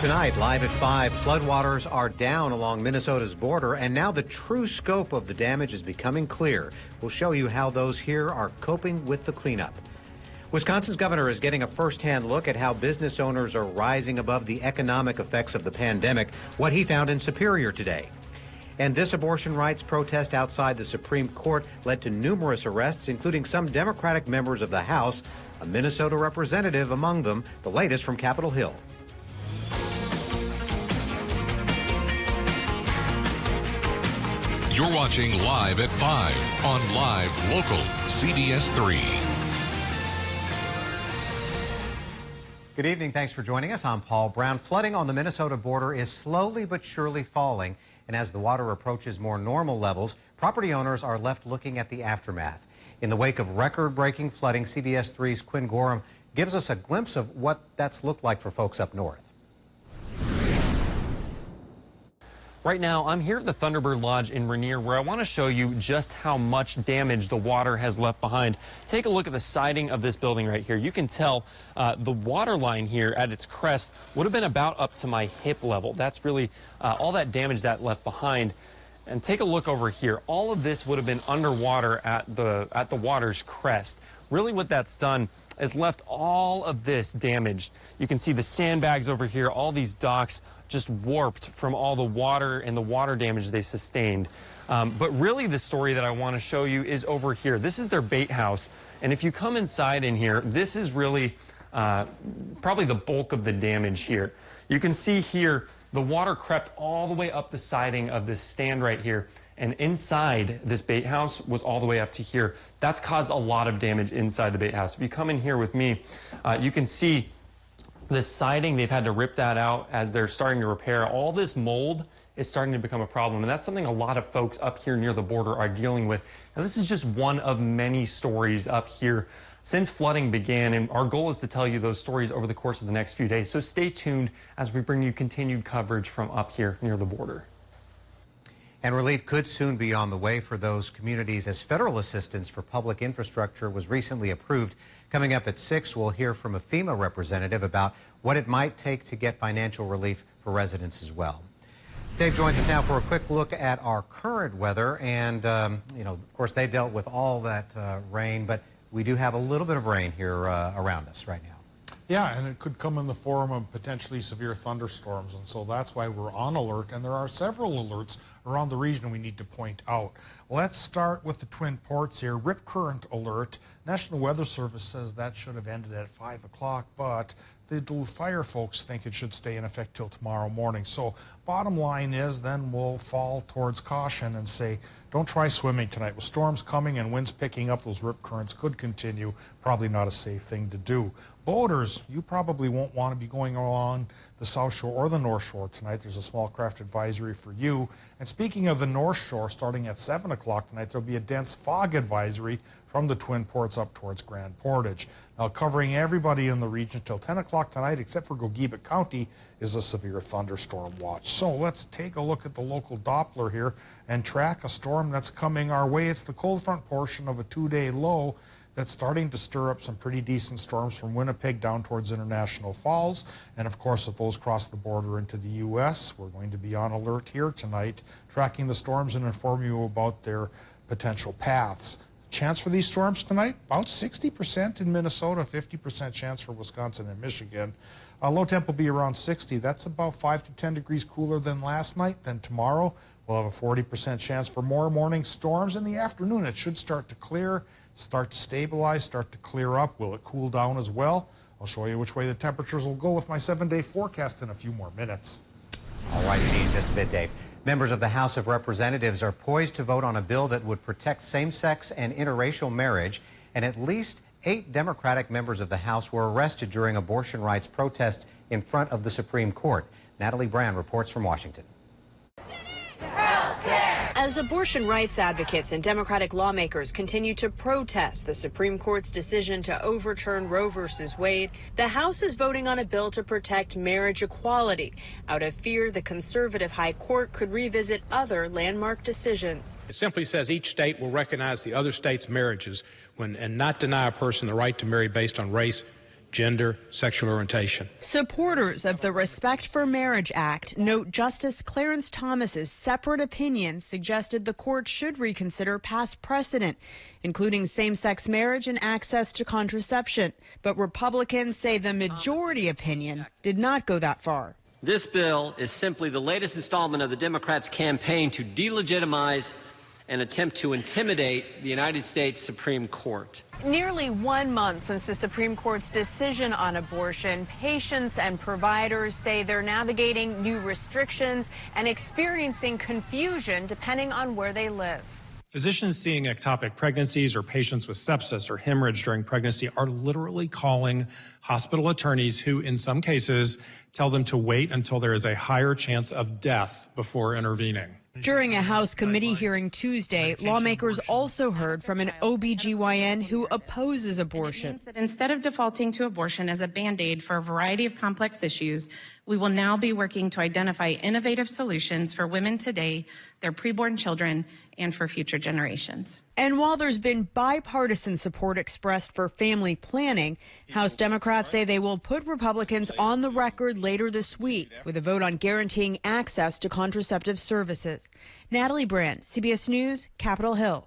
Tonight, live at 5, floodwaters are down along Minnesota's border, and now the true scope of the damage is becoming clear. We'll show you how those here are coping with the cleanup. Wisconsin's governor is getting a first-hand look at how business owners are rising above the economic effects of the pandemic, what he found in Superior today. And this abortion rights protest outside the Supreme Court led to numerous arrests, including some Democratic members of the House, a Minnesota representative among them, the latest from Capitol Hill. You're watching Live at 5 on Live Local CBS 3. Good evening. Thanks for joining us. I'm Paul Brown. Flooding on the Minnesota border is slowly but surely falling, and as the water approaches more normal levels, property owners are left looking at the aftermath. In the wake of record-breaking flooding, CBS 3's Quinn Gorham gives us a glimpse of what that's looked like for folks up north. Right now, I'm here at the Thunderbird Lodge in Rainier, where I want to show you just how much damage the water has left behind. Take a look at the siding of this building right here. You can tell the water line here at its crest would have been about up to my hip level. That's really all that damage that left behind. And take a look over here. All of this would have been underwater at the water's crest. Really what that's done is left all of this damaged. You can see the sandbags over here, all these docks just warped from all the water and the water damage they sustained. But really the story that I want to show you is over here. This is their bait house. And if you come inside in here, this is really probably the bulk of the damage here. You can see here the water crept all the way up the siding of this stand right here. And inside this bait house was all the way up to here. That's caused a lot of damage inside the bait house. If you come in here with me, you can see this siding, they've had to rip that out as they're starting to repair. All this mold is starting to become a problem, and that's something a lot of folks up here near the border are dealing with. Now, this is just one of many stories up here since flooding began, and our goal is to tell you those stories over the course of the next few days. So stay tuned as we bring you continued coverage from up here near the border. And relief could soon be on the way for those communities as federal assistance for public infrastructure was recently approved. Coming up at 6, we'll hear from a FEMA representative about what it might take to get financial relief for residents as well. Dave joins us now for a quick look at our current weather. And, of course, they dealt with all that rain, but we do have a little bit of rain here around us right now. Yeah, and it could come in the form of potentially severe thunderstorms, and so that's why we're on alert, and there are several alerts around the region we need to point out. Let's start with the Twin Ports here. Rip current alert. National Weather Service says that should have ended at 5 o'clock, but the Duluth fire folks think it should stay in effect till tomorrow morning. So bottom line is then we'll fall towards caution and say don't try swimming tonight. With storms coming and winds picking up, those rip currents could continue. Probably not a safe thing to do. Boaters, you probably won't want to be going along the South Shore or the North Shore tonight. There's a small craft advisory for you. And speaking of the North Shore, starting at 7 o'clock tonight, there'll be a dense fog advisory from the Twin Ports up towards Grand Portage. Now, covering everybody in the region till 10 o'clock tonight, except for Gogebic County, is a severe thunderstorm watch. So let's take a look at the local Doppler here and track a storm that's coming our way. It's the cold front portion of a 2-day low that's starting to stir up some pretty decent storms from Winnipeg down towards International Falls. And of course, if those cross the border into the U.S., we're going to be on alert here tonight, tracking the storms and inform you about their potential paths. Chance for these storms tonight, about 60% in Minnesota, 50% chance for Wisconsin and Michigan. Low temp will be around 60. That's about 5 to 10 degrees cooler than last night. Then tomorrow, we'll have a 40% chance for more morning storms. In the afternoon, it should start to clear, start to stabilize, start to clear up. Will it cool down as well? I'll show you which way the temperatures will go with my 7-day forecast in a few more minutes. All right, see you in just a bit, Dave. Members of the House of Representatives are poised to vote on a bill that would protect same-sex and interracial marriage, and at least 8 Democratic members of the House were arrested during abortion rights protests in front of the Supreme Court. Natalie Brand reports from Washington. As abortion rights advocates and Democratic lawmakers continue to protest the Supreme Court's decision to overturn Roe v. Wade, the House is voting on a bill to protect marriage equality out of fear the conservative high court could revisit other landmark decisions. It simply says each state will recognize the other state's marriages and not deny a person the right to marry based on race, gender, sexual orientation. Supporters of the Respect for Marriage Act note Justice Clarence Thomas's separate opinion suggested the court should reconsider past precedent, including same-sex marriage and access to contraception. But Republicans say the majority opinion did not go that far. This bill is simply the latest installment of the Democrats' campaign to delegitimize and attempt to intimidate the United States Supreme Court. Nearly 1 month since the Supreme Court's decision on abortion, patients and providers say they're navigating new restrictions and experiencing confusion depending on where they live. Physicians seeing ectopic pregnancies or patients with sepsis or hemorrhage during pregnancy are literally calling hospital attorneys who, in some cases, tell them to wait until there is a higher chance of death before intervening. During a House committee hearing Tuesday, lawmakers also heard from an OBGYN who opposes abortion. It means that instead of defaulting to abortion as a Band-Aid for a variety of complex issues, we will now be working to identify innovative solutions for women today, their preborn children, and for future generations. And while there's been bipartisan support expressed for family planning, House Democrats say they will put Republicans on the record later this week with a vote on guaranteeing access to contraceptive services. Natalie Brand, CBS News, Capitol Hill.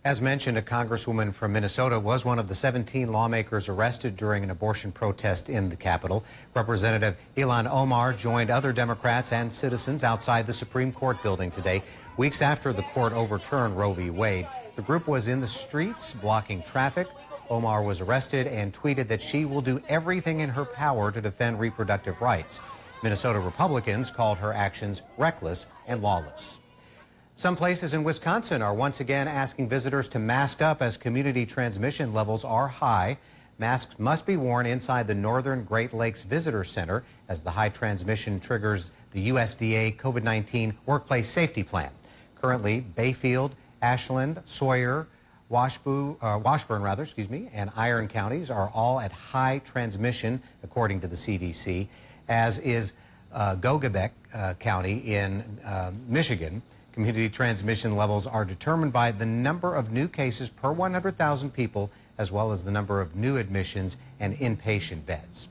As mentioned, a congresswoman from Minnesota was one of the 17 lawmakers arrested during an abortion protest in the Capitol. Representative Ilhan Omar joined other Democrats and citizens outside the Supreme Court building today, weeks after the court overturned Roe v. Wade. The group was in the streets blocking traffic. Omar was arrested and tweeted that she will do everything in her power to defend reproductive rights. Minnesota Republicans called her actions reckless and lawless. Some places in Wisconsin are once again asking visitors to mask up as community transmission levels are high. Masks must be worn inside the Northern Great Lakes Visitor Center as the high transmission triggers the USDA COVID-19 Workplace Safety Plan. Currently, Bayfield, Ashland, Sawyer, Washburn, and Iron counties are all at high transmission, according to the CDC, as is Gogebic County in Michigan. Community transmission levels are determined by the number of new cases per 100,000 people, as well as the number of new admissions and inpatient beds.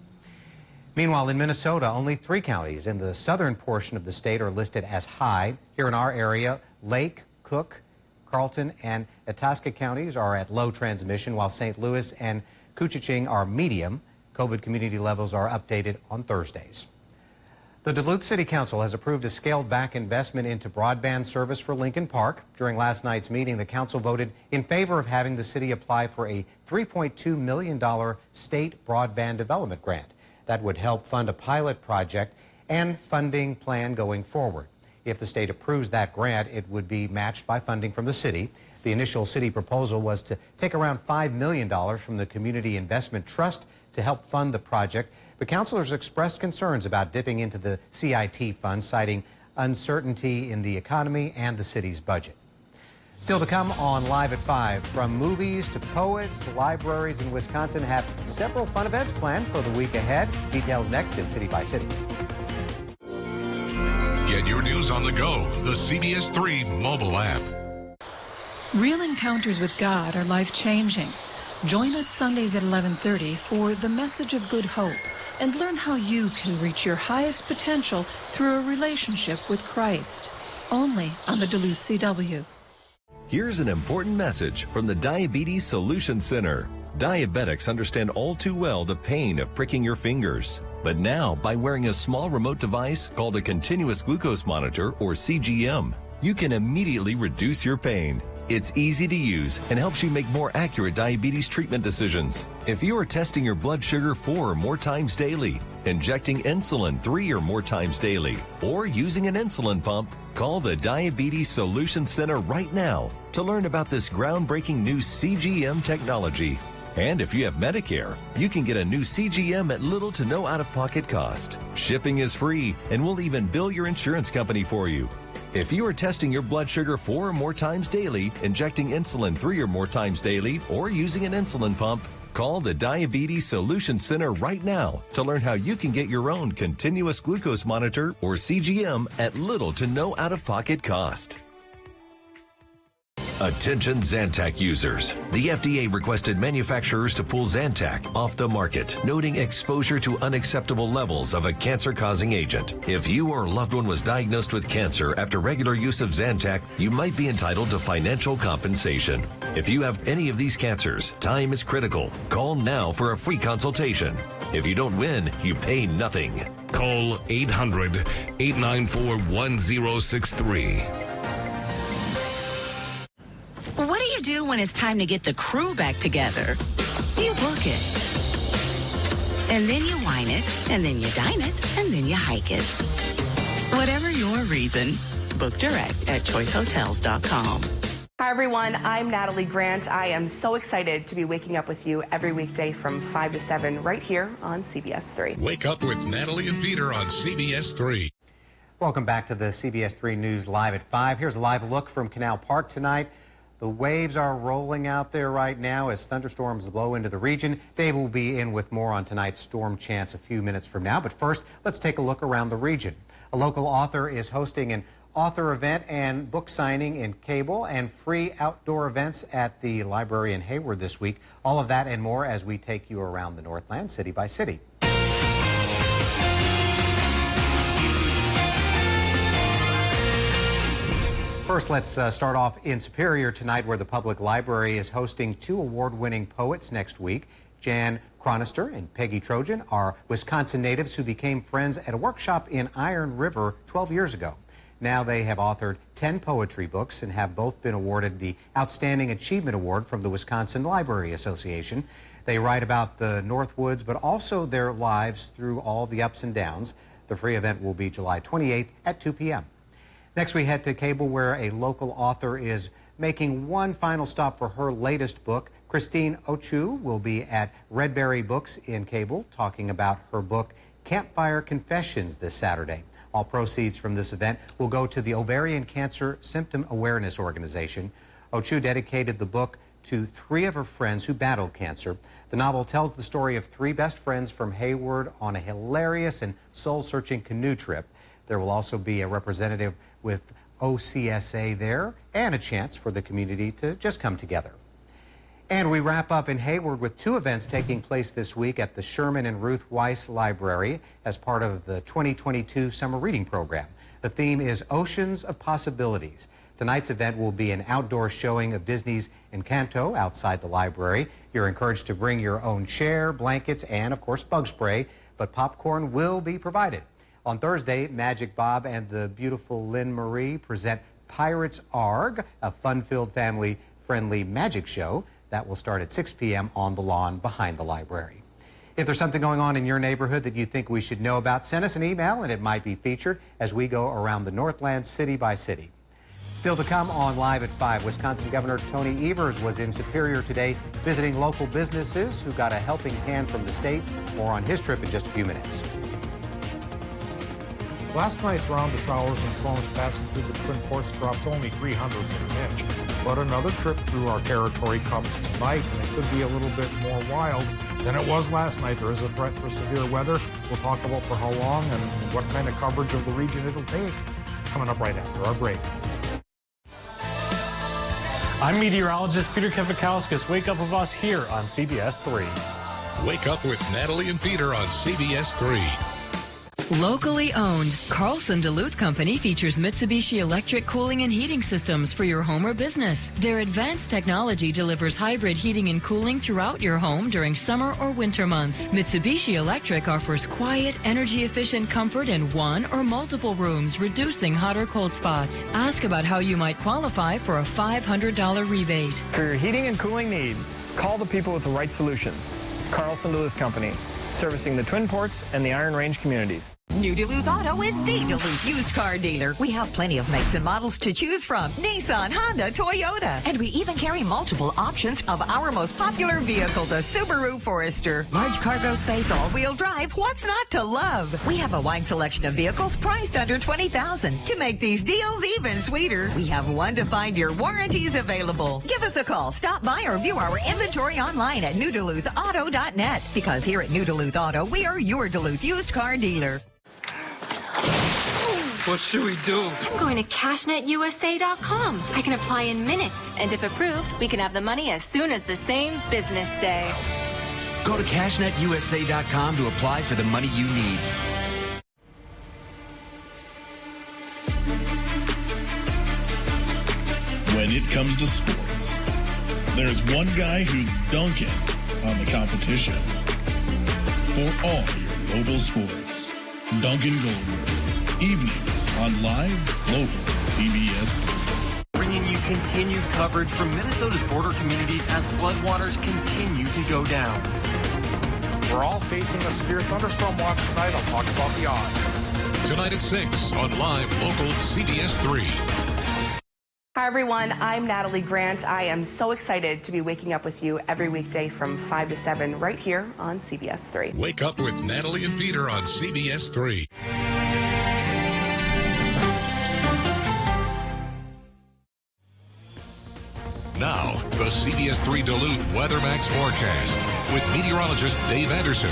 Meanwhile, in Minnesota, only 3 counties in the southern portion of the state are listed as high. Here in our area, Lake, Cook, Carlton, and Itasca counties are at low transmission, while St. Louis and Koochiching are medium. COVID community levels are updated on Thursdays. The Duluth City Council has approved a scaled-back investment into broadband service for Lincoln Park. During last night's meeting, the council voted in favor of having the city apply for a $3.2 million state broadband development grant. That would help fund a pilot project and funding plan going forward. If the state approves that grant, it would be matched by funding from the city. The initial city proposal was to take around $5 million from the Community Investment Trust to help fund the project. But councilors expressed concerns about dipping into the CIT funds, citing uncertainty in the economy and the city's budget. Still to come on Live at 5, from movies to poets, libraries in Wisconsin have several fun events planned for the week ahead. Details next in City by City. Get your news on the go, the CBS 3 mobile app. Real encounters with God are life-changing. Join us Sundays at 11:30 for The Message of Good Hope and learn how you can reach your highest potential through a relationship with Christ. Only on the Duluth CW. Here's an important message from the Diabetes Solution Center. Diabetics understand all too well the pain of pricking your fingers. But now, by wearing a small remote device called a continuous glucose monitor, or CGM, you can immediately reduce your pain. It's easy to use and helps you make more accurate diabetes treatment decisions. If you are testing your blood sugar 4 or more times daily, injecting insulin 3 or more times daily, or using an insulin pump, call the Diabetes Solution Center right now to learn about this groundbreaking new CGM technology. And if you have Medicare, you can get a new CGM at little to no out-of-pocket cost. Shipping is free, and we'll even bill your insurance company for you. If you are testing your blood sugar 4 or more times daily, injecting insulin 3 or more times daily, or using an insulin pump, call the Diabetes Solution Center right now to learn how you can get your own continuous glucose monitor, or CGM, at little to no out-of-pocket cost. Attention Zantac users. The FDA requested manufacturers to pull Zantac off the market, noting exposure to unacceptable levels of a cancer-causing agent. If you or a loved one was diagnosed with cancer after regular use of Zantac, you might be entitled to financial compensation. If you have any of these cancers, time is critical. Call now for a free consultation. If you don't win, you pay nothing. Call 800-894-1063. What do you do when it's time to get the crew back together? You book it. And then you wine it, and then you dine it, and then you hike it. Whatever your reason, book direct at choicehotels.com. Hi, everyone. I'm Natalie Grant. I am so excited to be waking up with you every weekday from 5 to 7 right here on CBS 3. Wake up with Natalie and Peter on CBS 3. Welcome back to the CBS 3 News Live at 5. Here's a live look from Canal Park tonight. The waves are rolling out there right now as thunderstorms blow into the region. Dave will be in with more on tonight's storm chance a few minutes from now. But first, let's take a look around the region. A local author is hosting an author event and book signing in Cable and free outdoor events at the library in Hayward this week. All of that and more as we take you around the Northland city by city. First, let's start off in Superior tonight, where the public library is hosting two award-winning poets next week. Jan Chronister and Peggy Trojan are Wisconsin natives who became friends at a workshop in Iron River 12 years ago. Now they have authored 10 poetry books and have both been awarded the Outstanding Achievement Award from the Wisconsin Library Association. They write about the Northwoods, but also their lives through all the ups and downs. The free event will be July 28th at 2 p.m. Next, we head to Cable, where a local author is making one final stop for her latest book. Christine Ochu will be at Redberry Books in Cable talking about her book, Campfire Confessions, this Saturday. All proceeds from this event will go to the Ovarian Cancer Symptom Awareness Organization. Ochu dedicated the book to three of her friends who battled cancer. The novel tells the story of three best friends from Hayward on a hilarious and soul-searching canoe trip. There will also be a representative with OCSA there and a chance for the community to just come together. And we wrap up in Hayward with two events taking place this week at the Sherman and Ruth Weiss Library as part of the 2022 Summer Reading Program. The theme is Oceans of Possibilities. Tonight's event will be an outdoor showing of Disney's Encanto outside the library. You're encouraged to bring your own chair, blankets, and, of course, bug spray, but popcorn will be provided. On Thursday, Magic Bob and the beautiful Lynn Marie present Pirates Arg, a fun-filled, family-friendly magic show that will start at 6 p.m. on the lawn behind the library. If there's something going on in your neighborhood that you think we should know about, send us an email and it might be featured as we go around the Northland city by city. Still to come on Live at 5, Wisconsin Governor Tony Evers was in Superior today visiting local businesses who got a helping hand from the state. More on his trip in just a few minutes. Last night's round of showers and storms passing through the Twin Ports dropped only 300 of an inch. But another trip through our territory comes tonight, and it could be a little bit more wild than it was last night. There is a threat for severe weather. We'll talk about for how long and what kind of coverage of the region it'll take. Coming up right after our break. I'm meteorologist Peter Kevikauskas. Wake up with us here on CBS 3. Wake up with Natalie and Peter on CBS 3. Locally owned, Carlson Duluth Company features Mitsubishi electric cooling and heating systems for your home or business. Their advanced technology delivers hybrid heating and cooling throughout your home during summer or winter months. Mitsubishi Electric offers quiet, energy-efficient comfort in one or multiple rooms, reducing hot or cold spots. Ask about how you might qualify for a $500 rebate. For your heating and cooling needs, call the people with the right solutions. Carlson Duluth Company, servicing the Twin Ports and the Iron Range communities. New Duluth Auto is the Duluth used car dealer. We have plenty of makes and models to choose from. Nissan, Honda, Toyota. And we even carry multiple options of our most popular vehicle, the Subaru Forester. Large cargo space, all-wheel drive. What's not to love? We have a wide selection of vehicles priced under $20,000. To make these deals even sweeter, we have 1 to 5 year warranties available. Give us a call, stop by, or view our inventory online at newduluthauto.net. Because here at New Duluth Auto, we are your Duluth used car dealer. What should we do? I'm going to cashnetusa.com. I can apply in minutes, and if approved, we can have the money as soon as the same business day. Go to cashnetusa.com to apply for the money you need. When it comes to sports, there's one guy who's dunking on the competition. For all your local sports, Duncan Goldberg, evenings on Live Local CBS 3. Bringing you continued coverage from Minnesota's border communities as floodwaters continue to go down. We're all facing a severe thunderstorm watch tonight. I'll talk about the odds. Tonight at 6 on Live Local CBS 3. Hi, everyone. I'm Natalie Grant. I am so excited to be waking up with you every weekday from 5 to 7 right here on CBS 3. Wake up with Natalie and Peter on CBS 3. Now, the CBS 3 Duluth WeatherMax forecast with meteorologist Dave Anderson.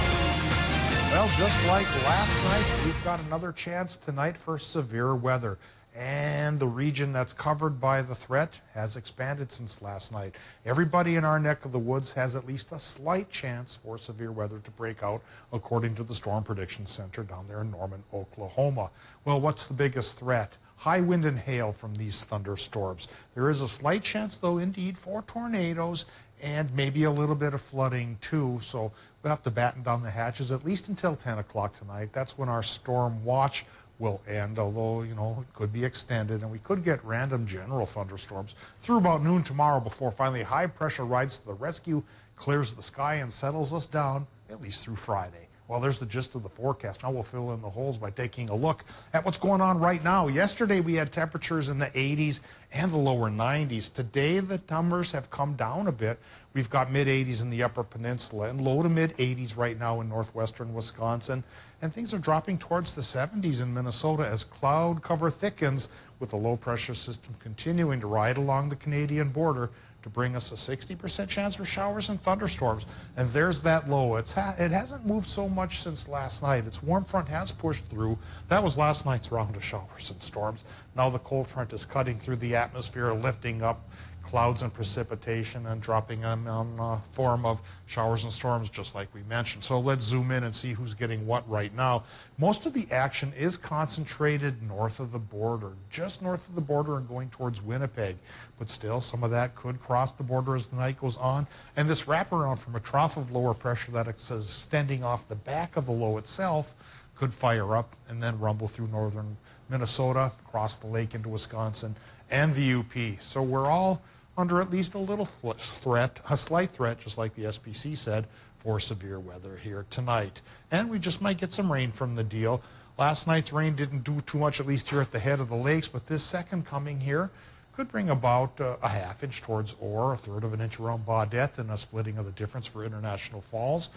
Well, just like last night, we've got another chance tonight for severe weather. And the region that's covered by the threat has expanded since last night. Everybody in our neck of the woods has at least a slight chance for severe weather to break out, according to the Storm Prediction Center down there in Norman, Oklahoma. Well, what's the biggest threat? High wind and hail from these thunderstorms. There is a slight chance, though, indeed, for tornadoes and maybe a little bit of flooding, too. So we'll have to batten down the hatches at least until 10 o'clock tonight. That's when our storm watch will end, although, you know, it could be extended, and we could get random general thunderstorms through about noon tomorrow before finally high pressure rides to the rescue, clears the sky, and settles us down at least through Friday. Well, there's the gist of the forecast. Now we'll fill in the holes by taking a look at what's going on right now. Yesterday we had temperatures in the 80s and the lower 90s. Today the numbers have come down a bit. We've got mid-80s in the Upper Peninsula and low to mid-80s right now in northwestern Wisconsin. And things are dropping towards the 70s in Minnesota as cloud cover thickens, with a low-pressure system continuing to ride along the Canadian border to bring us a 60% chance for showers and thunderstorms. And there's that low. It hasn't moved so much since last night. Its warm front has pushed through. That was last night's round of showers and storms. Now the cold front is cutting through the atmosphere, lifting up clouds and precipitation and dropping them on form of showers and storms, just like we mentioned. So let's zoom in and see who's getting what right now. Most of the action is concentrated north of the border, just north of the border and going towards Winnipeg. But still, some of that could cross the border as the night goes on. And this wraparound from a trough of lower pressure that is extending off the back of the low itself could fire up and then rumble through northern Minnesota, across the lake into Wisconsin, and the UP. So we're all under at least a little threat, a slight threat, just like the SPC said, for severe weather here tonight. And we just might get some rain from the deal. Last night's rain didn't do too much, at least here at the head of the lakes, but this second coming here could bring about a half inch towards Orr, a third of an inch around Baudette, and a splitting of the difference for International Falls.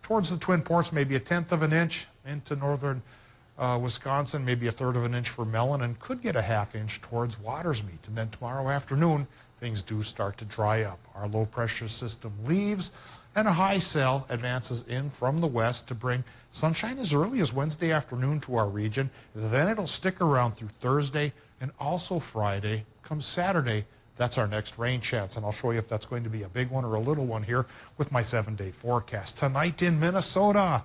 Towards the Twin Ports, maybe a tenth of an inch into northern Wisconsin, maybe a third of an inch for Mellon, and could get a half inch towards Watersmeet. And then tomorrow afternoon, things do start to dry up. Our low pressure system leaves, and a high cell advances in from the west to bring sunshine as early as Wednesday afternoon to our region. Then it'll stick around through Thursday and also Friday. Come Saturday, that's our next rain chance, and I'll show you if that's going to be a big one or a little one here with my 7-day forecast. Tonight in Minnesota,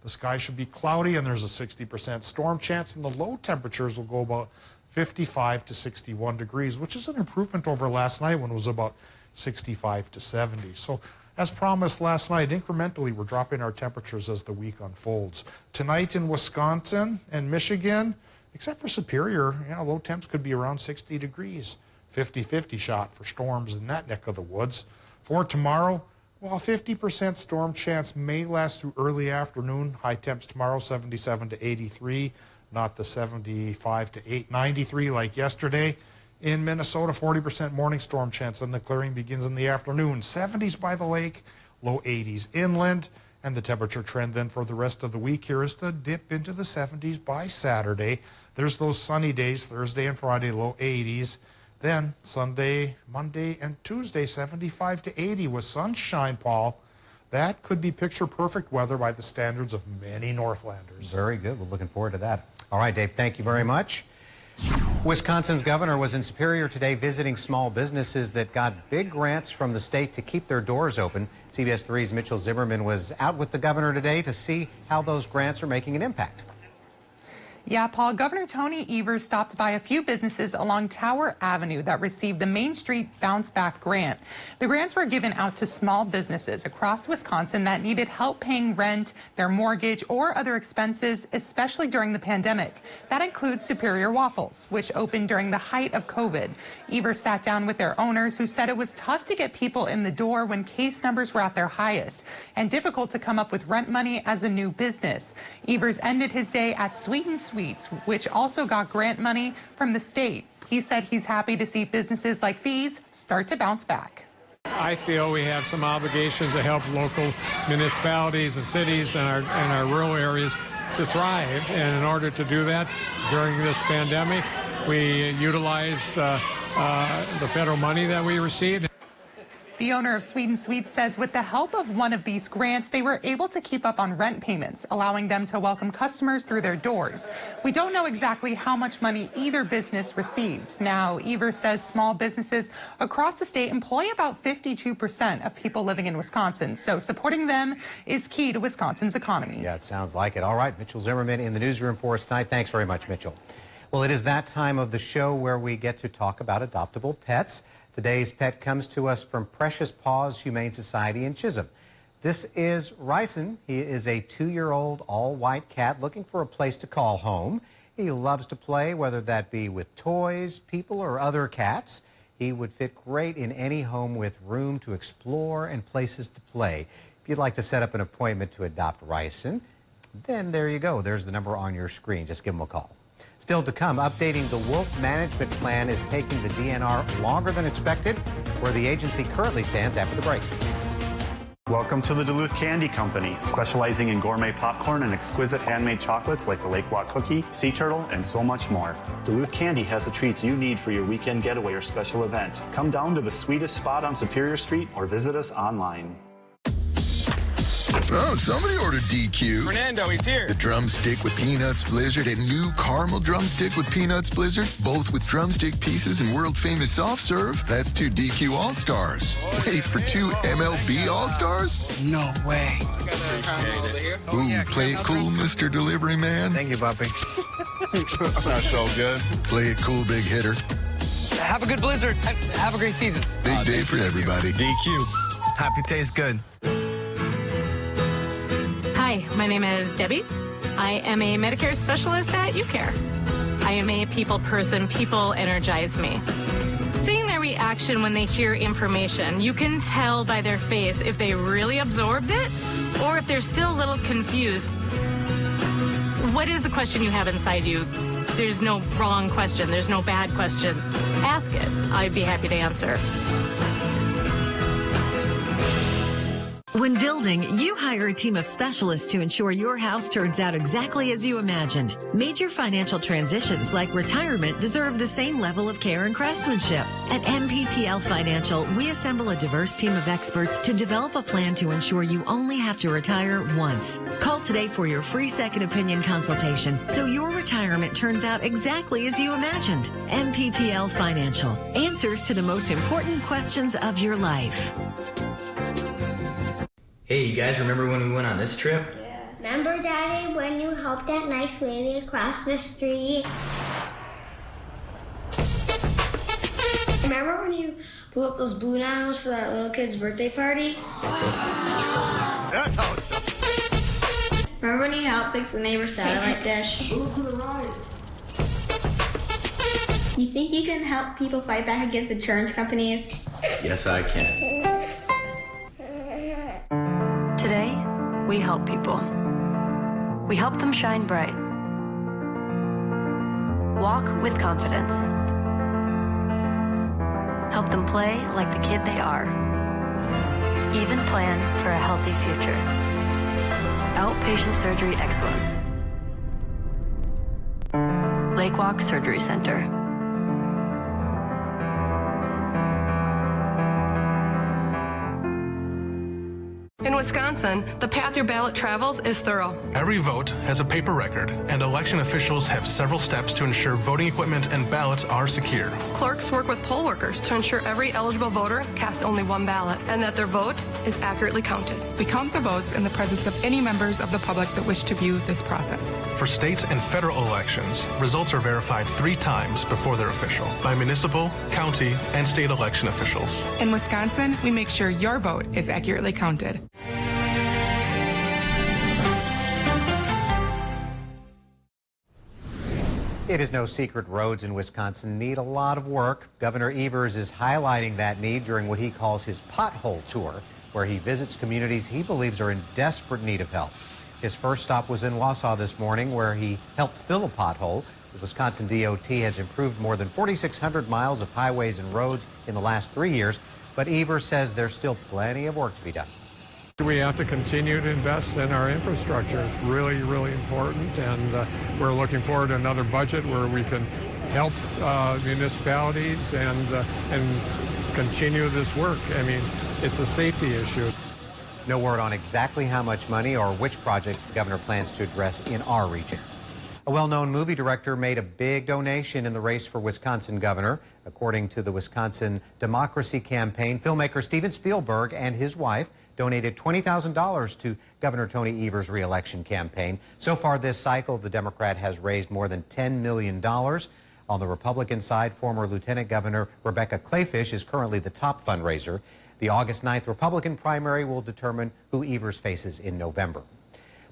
the sky should be cloudy, and there's a 60% storm chance, and the low temperatures will go about 55 to 61 degrees, which is an improvement over last night when it was about 65 to 70. So as promised last night, incrementally we're dropping our temperatures as the week unfolds. Tonight in Wisconsin and Michigan, except for Superior, low temps could be around 60 degrees. 50-50 shot for storms in that neck of the woods. For tomorrow, well, 50% storm chance may last through early afternoon. High temps tomorrow, 77 to 83. Not the 75 to 93 like yesterday. In Minnesota, 40% morning storm chance, and the clearing begins in the afternoon. 70s by the lake, low 80s inland, and the temperature trend then for the rest of the week here is to dip into the 70s by Saturday. There's those sunny days, Thursday and Friday, low 80s. Then Sunday, Monday, and Tuesday, 75 to 80 with sunshine, Paul. That could be picture-perfect weather by the standards of many Northlanders. Very good. We're looking forward to that. All right, Dave, thank you very much. Wisconsin's governor was in Superior today visiting small businesses that got big grants from the state to keep their doors open. CBS 3's Mitchell Zimmerman was out with the governor today to see how those grants are making an impact. Yeah, Paul, Governor Tony Evers stopped by a few businesses along Tower Avenue that received the Main Street Bounce Back grant. The grants were given out to small businesses across Wisconsin that needed help paying rent, their mortgage, or other expenses, especially during the pandemic. That includes Superior Waffles, which opened during the height of COVID. Evers sat down with their owners, who said it was tough to get people in the door when case numbers were at their highest and difficult to come up with rent money as a new business. Evers ended his day at Sweet and Sweets, which also got grant money from the state. He said he's happy to see businesses like these start to bounce back. I feel we have some obligations to help local municipalities and cities and our rural areas to thrive. And in order to do that, during this pandemic, we utilize the federal money that we received. The owner of Sweet and Sweets says with the help of one of these grants, they were able to keep up on rent payments, allowing them to welcome customers through their doors. We don't know exactly how much money either business received. Now, Evers says small businesses across the state employ about 52% of people living in Wisconsin, so supporting them is key to Wisconsin's economy. Yeah, it sounds like it. All right, Mitchell Zimmerman in the newsroom for us tonight. Thanks very much, Mitchell. Well, it is that time of the show where we get to talk about adoptable pets. Today's pet comes to us from Precious Paws Humane Society in Chisholm. This is Ryson. He is a 2-year-old all-white cat looking for a place to call home. He loves to play, whether that be with toys, people, or other cats. He would fit great in any home with room to explore and places to play. If you'd like to set up an appointment to adopt Ryson, then there you go. There's the number on your screen. Just give him a call. Still to come, updating the wolf management plan is taking the DNR longer than expected. Where the agency currently stands after the break. Welcome to the Duluth Candy Company, specializing in gourmet popcorn and exquisite handmade chocolates like the Lake Walk Cookie, Sea Turtle, and so much more. Duluth Candy has the treats you need for your weekend getaway or special event. Come down to the sweetest spot on Superior Street or visit us online. Oh, somebody ordered DQ. Fernando, he's here. The drumstick with peanuts blizzard and new caramel drumstick with peanuts blizzard, both with drumstick pieces and world-famous soft serve. That's 2 DQ All-Stars. Wait, for 2 MLB All-Stars? No way. Ooh, play it cool, Mr. Delivery Man. Thank you, Bumpy. Not so good. Play it cool, big hitter. Have a good blizzard. Have a great season. Big day for everybody. DQ. Happy tastes good. Hi, my name is Debbie. I am a Medicare specialist at UCare. I am a people person. People energize me. Seeing their reaction when they hear information, you can tell by their face if they really absorbed it or if they're still a little confused. What is the question you have inside you? There's no wrong question. There's no bad question. Ask it. I'd be happy to answer. When building, you hire a team of specialists to ensure your house turns out exactly as you imagined. Major financial transitions like retirement deserve the same level of care and craftsmanship. At MPPL Financial, we assemble a diverse team of experts to develop a plan to ensure you only have to retire once. Call today for your free second opinion consultation so your retirement turns out exactly as you imagined. MPPL Financial. Answers to the most important questions of your life. Hey, you guys remember when we went on this trip? Yeah. Remember, Daddy, when you helped that nice lady across the street? Remember when you blew up those balloon animals for that little kid's birthday party? That's how it's done. Remember when you helped fix the neighbor's satellite dish? You think you can help people fight back against insurance companies? Yes, I can. Today, we help people. We help them shine bright. Walk with confidence. Help them play like the kid they are. Even plan for a healthy future. Outpatient surgery excellence. Lake Walk Surgery Center. In Wisconsin, the path your ballot travels is thorough. Every vote has a paper record, and election officials have several steps to ensure voting equipment and ballots are secure. Clerks work with poll workers to ensure every eligible voter casts only one ballot and that their vote is accurately counted. We count the votes in the presence of any members of the public that wish to view this process. For state and federal elections, results are verified 3 times before they're official by municipal, county, and state election officials. In Wisconsin, we make sure your vote is accurately counted. It is no secret roads in Wisconsin need a lot of work. Governor Evers is highlighting that need during what he calls his pothole tour, where he visits communities he believes are in desperate need of help. His first stop was in Wausau this morning, where he helped fill a pothole. The Wisconsin DOT has improved more than 4,600 miles of highways and roads in the last 3 years, but Evers says there's still plenty of work to be done. We have to continue to invest in our infrastructure. It's really, really important, and we're looking forward to another budget where we can help municipalities and continue this work. I mean, it's a safety issue. No word on exactly how much money or which projects the governor plans to address in our region. A well-known movie director made a big donation in the race for Wisconsin governor. According to the Wisconsin Democracy Campaign, filmmaker Steven Spielberg and his wife donated $20,000 to Governor Tony Evers' re-election campaign. So far this cycle, the Democrat has raised more than $10 million. On the Republican side, former Lieutenant Governor Rebecca Kleefisch is currently the top fundraiser. The August 9th Republican primary will determine who Evers faces in November.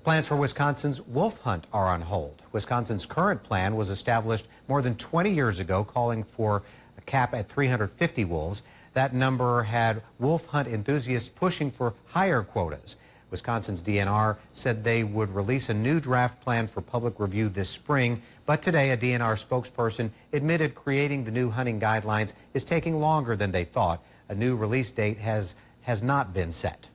Plans for Wisconsin's wolf hunt are on hold. Wisconsin's current plan was established more than 20 years ago, calling for a cap at 350 wolves. That number had wolf hunt enthusiasts pushing for higher quotas. Wisconsin's DNR said they would release a new draft plan for public review this spring, but today a DNR spokesperson admitted creating the new hunting guidelines is taking longer than they thought. A new release date has not been set.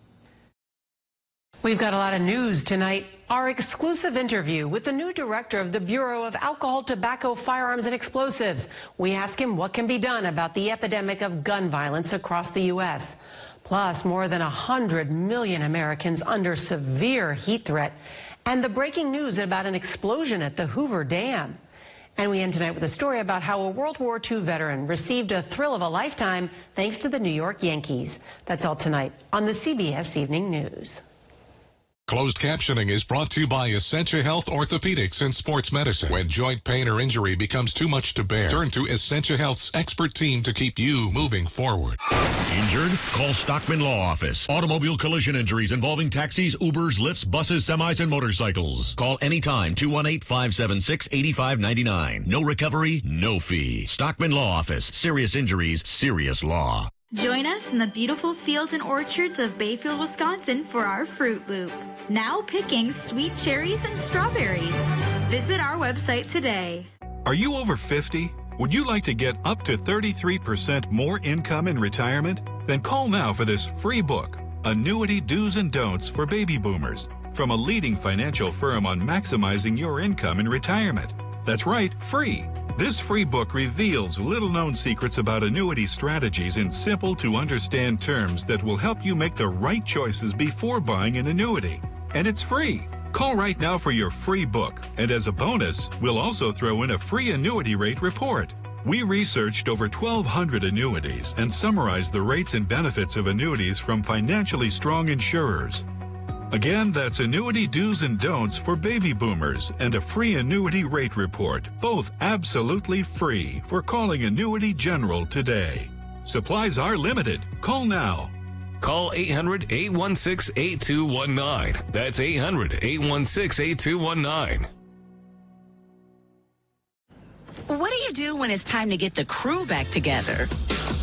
We've got a lot of news tonight. Our exclusive interview with the new director of the Bureau of Alcohol, Tobacco, Firearms, and Explosives. We ask him what can be done about the epidemic of gun violence across the U.S. Plus, more than 100 million Americans under severe heat threat. And the breaking news about an explosion at the Hoover Dam. And we end tonight with a story about how a World War II veteran received a thrill of a lifetime thanks to the New York Yankees. That's all tonight on the CBS Evening News. Closed captioning is brought to you by Essentia Health Orthopedics and Sports Medicine. When joint pain or injury becomes too much to bear, turn to Essentia Health's expert team to keep you moving forward. Injured? Call Stockman Law Office. Automobile collision injuries involving taxis, Ubers, Lyfts, buses, semis, and motorcycles. Call anytime, 218-576-8599. No recovery, no fee. Stockman Law Office. Serious injuries, serious law. Join us in the beautiful fields and orchards of Bayfield, Wisconsin for our Fruit Loop. Now picking sweet cherries and strawberries. Visit our website today. Are you over 50? Would you like to get up to 33% more income in retirement? Then call now for this free book, Annuity Do's and Don'ts for Baby Boomers, from a leading financial firm on maximizing your income in retirement. That's right, free. This free book reveals little-known secrets about annuity strategies in simple-to-understand terms that will help you make the right choices before buying an annuity. And it's free. Call right now for your free book. And as a bonus, we'll also throw in a free annuity rate report. We researched over 1,200 annuities and summarized the rates and benefits of annuities from financially strong insurers. Again, that's Annuity Do's and Don'ts for Baby Boomers and a free annuity rate report, both absolutely free, for calling Annuity General today. Supplies are limited. Call now. Call 800-816-8219. That's 800-816-8219. What do you do when it's time to get the crew back together?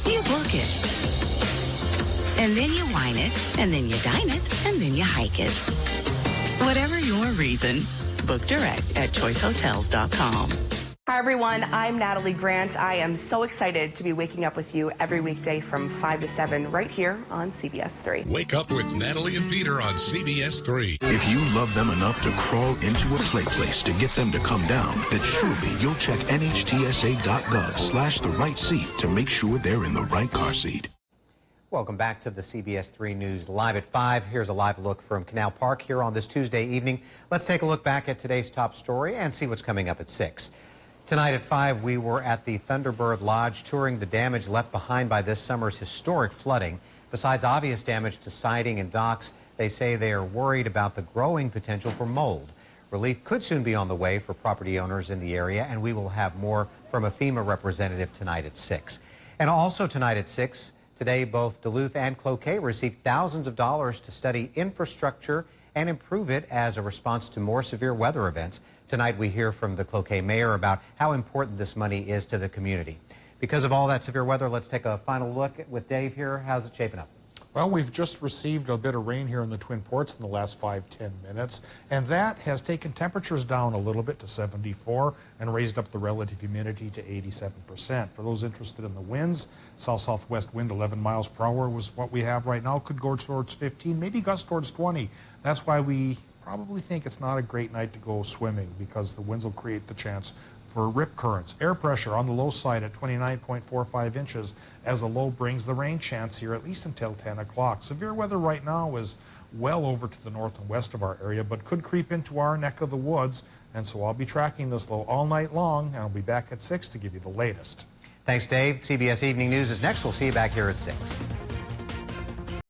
You book it. And then you wine it, and then you dine it, and then you hike it. Whatever your reason, book direct at choicehotels.com. Hi, everyone. I'm Natalie Grant. I am so excited to be waking up with you every weekday from 5 to 7 right here on CBS 3. Wake up with Natalie and Peter on CBS 3. If you love them enough to crawl into a play place to get them to come down, then surely you'll check NHTSA.gov/the right seat to make sure they're in the right car seat. Welcome back to the CBS 3 News Live at 5. Here's a live look from Canal Park here on this Tuesday evening. Let's take a look back at today's top story and see what's coming up at 6. Tonight at 5, we were at the Thunderbird Lodge touring the damage left behind by this summer's historic flooding. Besides obvious damage to siding and docks, they say they are worried about the growing potential for mold. Relief could soon be on the way for property owners in the area, and we will have more from a FEMA representative tonight at 6. And also tonight at 6, today both Duluth and Cloquet received thousands of dollars to study infrastructure and improve it as a response to more severe weather events. Tonight we hear from the Cloquet mayor about how important this money is to the community. Because of all that severe weather, let's take a final look with Dave here. How's it shaping up? Well, we've just received a bit of rain here in the Twin Ports in the last 5-10 minutes, and that has taken temperatures down a little bit to 74 and raised up the relative humidity to 87%. For those interested in the winds, south-southwest wind 11 miles per hour was what we have right now. Could go towards 15, maybe gust towards 20. That's why we probably think it's not a great night to go swimming, because the winds will create the chance for rip currents. Air pressure on the low side at 29.45 inches as the low brings the rain chance here at least until 10 o'clock. Severe weather right now is well over to the north and west of our area, but could creep into our neck of the woods. And so I'll be tracking this low all night long, and I'll be back at 6 to give you the latest. Thanks, Dave. CBS Evening News is next. We'll see you back here at 6.